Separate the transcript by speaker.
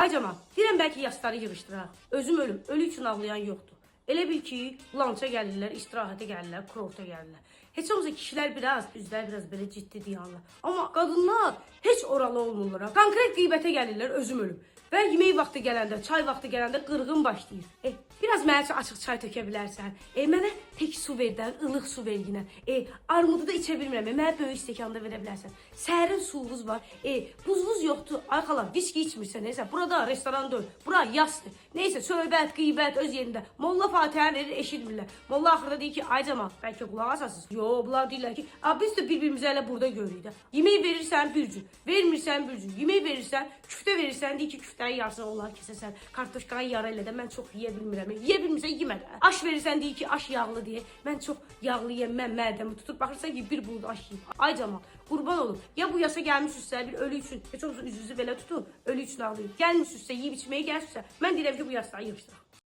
Speaker 1: Ay Camal, deyirəm bəlkə yasları yığışdıraq. Özüm ölüm, ölü üçün ağlayan yoxdur. Elə bil ki, lança gəlirlər, istirahətə gəlirlər, kurorta gəlirlər. Heç olmasa kişilər üzlər biraz belə ciddi deyirlər. Amma qadınlar heç oralı olmurlar. Konkret qeybətə gəlirlər, özüm ölüm. Və yemək vaxtı gələndə, çay vaxtı gələndə qırğın başlayır. Biraz mənə üçün açıq çay tökə bilərsən. Mənə tek su ver də, ılıq su ver yenə. Armudu da içə bilmirəm. Mənə böyük stəkanda verə bilərsən. Sərin suyunuz var. Buzvuz yoxdur. Ay xala, viski içmirsən. Neysə, burada restoran deyil. Bura yasdır. Neysə, söhbət, qeybət öz yerində. Molla Fatihə verir, eşitmirlər. Molla axırda deyir ki, ay Camal, bəlkə qulaq asasınız. Yo, bunlar deyirlər ki, biz də bir-birimizi elə burada görürük də. Yemək verirsən bir cür, vermirsən bir cür. Yemək verirsən, küftə verirsən, deyir ki, küftəyi yarısını onlar kəsəsən. Kartoşkanı yarı elə də mən çox yeyə bilmirəm. Yeyə bilmirsən, yemə də. Aş verirsən, deyir ki, aş yağlı deyə. Mən çox yağlı yeməm, mədəmi tutur. Baxırsan ki, bir bulud aş yiyib. Ay Camal, qurban olum. Ya bu yasa gəlmişsizsə, bir ölü üçün, heç olmasa üzünüzü belə tutun, ölü üçün ağlayın. Gəlmişsizsə, yeyib içməyə gəlmişsizsə, mən deyirəm ki, bu yasları yığışdıraq.